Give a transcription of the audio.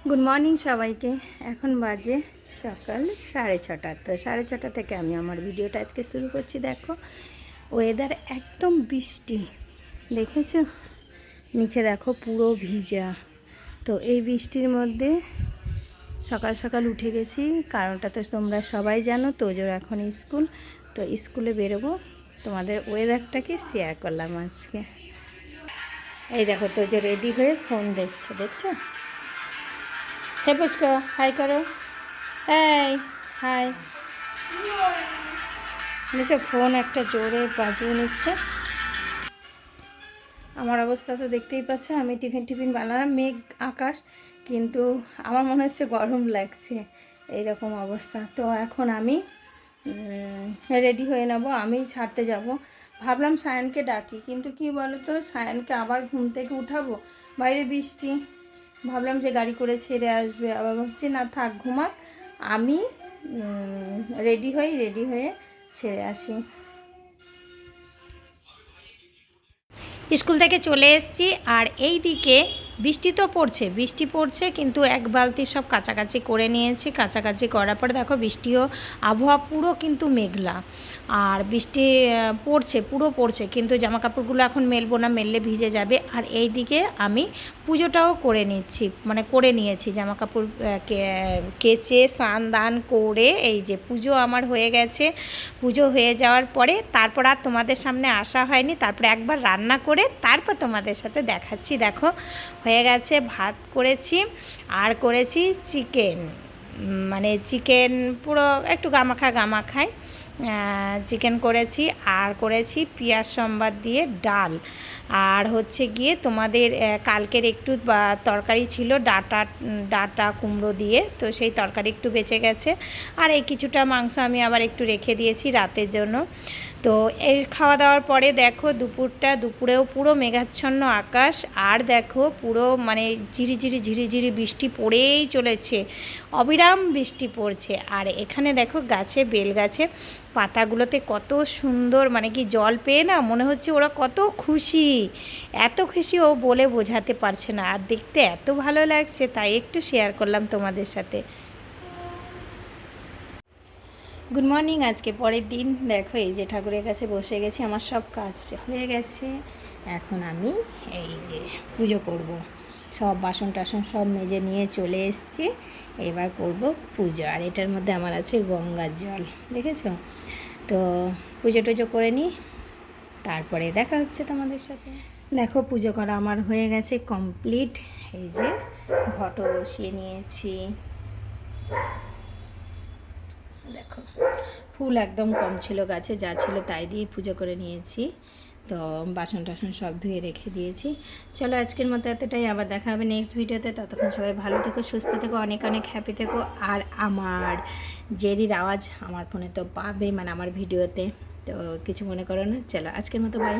Good morning সবাইকে। এখন বাজে সকাল 6:30। তো 6:30 থেকে আমি আমার ভিডিওটা আজকে শুরু করছি। দেখো ওয়েদার একদম বৃষ্টি, দেখেছো নিচে দেখো পুরো ভিজা। তো এই বৃষ্টির মধ্যে সকাল সকাল উঠে গেছি, কারণটা তো তোমরা সবাই জানো। তোজোর এখন স্কুল, তো স্কুলে বেরোবো, তোমাদের ওয়েদারটাকে শেয়ার করলাম আজকে। এই দেখো তোজো রেডি হয়ে ফোন দেখছো। হে পুচকো, হাই করো। এই হাই। দেখো ফোন একটা জোরে বাজিয়ে নিচ্ছে। আমার অবস্থা তো দেখতেই পাচ্ছ, আমি টিফিন বানালাম, মেঘ আকাশ, কিন্তু আমার মনে হচ্ছে গরম লাগছে, এইরকম অবস্থা। তো এখন আমি রেডি হয়ে নেব, আমি ছাড়তে যাব। ভাবলাম সায়নকে ডাকি, কিন্তু কি বলো তো, সায়নকে আবার ঘুম থেকে উঠাবো, বাইরে বৃষ্টি। ভাবলাম যে গাড়ি করে ছেড়ে আসবে, আবার ভাবছি না থাক ঘুমাক, আমি রেডি হয়ে ছেড়ে আসি। স্কুল থেকে চলে এসেছি, আর এই দিকে বৃষ্টি পড়ছে, কিন্তু এক বালতি সব কাচাকাচি করে নিয়েছি। কাচাকাচি করার পরে দেখো বৃষ্টিও, আবহাওয়া পুরো কিন্তু মেঘলা, আর বৃষ্টি পড়ছে, কিন্তু জামা কাপড়গুলো এখন মেলবো না, মেললে ভিজে যাবে। আর এই দিকে আমি পুজোটাও করে নিয়েছি, জামা কাপড় কেচে স্নান দান করে। এই যে পুজো আমার হয়ে গেছে। পুজো হয়ে যাওয়ার পরে তারপর আর তোমাদের সামনে আসা হয়নি, তারপরে একবার রান্না করে তারপর তোমাদের সাথে দেখাচ্ছি। দেখো হয়ে গেছে, ভাত করেছি আর করেছি চিকেন, চিকেন পুরো একটু গামাখাই চিকেন করেছি, আর করেছি পেঁয়াজ সম্বার দিয়ে ডাল, আর হচ্ছে গিয়ে তোমাদের কালকের একটু তরকারি ছিল ডাটা কুমড়ো দিয়ে, তো সেই তরকারি একটু বেঁচে গেছে। আর এই কিছুটা মাংস আমি আবার একটু রেখে দিয়েছি রাতের জন্য। তো এই খাওয়া দাওয়ার পরে দেখো দুপুরেও পুরো মেঘাচ্ছন্ন আকাশ, আর দেখো পুরো ঝিরিঝিরি বৃষ্টি পড়েই চলেছে, অবিরাম বৃষ্টি পড়ছে। আর এখানে দেখো বেল গাছে পাতাগুলোতে কত সুন্দর, জল পেয়ে না মনে হচ্ছে ওরা কত খুশি, এত খুশি ও বলে বোঝাতে পারছে না। আর দেখতে এত ভালো লাগছে, তাই একটু শেয়ার করলাম তোমাদের সাথে। Good morning. আজকে পরের দিন দেখো এই যে ঠাকুরের কাছে বসে গেছি, আমার সব কাজ হয়ে গেছে। এখন আমি এই যে পুজো করব, সব বাসন টাসন সব মেজে নিয়ে চলে এসেছি, এবার করব পুজো। আর এটার মধ্যে আমার আছে গঙ্গার জল, দেখেছো। তো পুজো টুজো করে নিই, তারপরে দেখা হচ্ছে তোমাদের সাথে। দেখো পুজো করা আমার হয়ে গেছে কমপ্লিট। এই যে ঘটও বসিয়ে নিয়েছি, দেখো ফুল একদম কম ছিল গাছে, যা ছিল তাই দিয়ে পুজো করে নিয়েছি। তো বাসন টাসন সব ধুয়ে রেখে দিয়েছি। চলো আজকের মতো এতটাই, আবার দেখা হবে নেক্সট ভিডিওতে। ততক্ষণ সবাই ভালো থেকো, সুস্থ থেকো, অনেক অনেক হ্যাপি থেকো। আর আমার জেরির আওয়াজ আমার ফোনে তো পাবে, আমার ভিডিওতে, তো কিছু মনে করো না। চলো আজকের মতো বাই।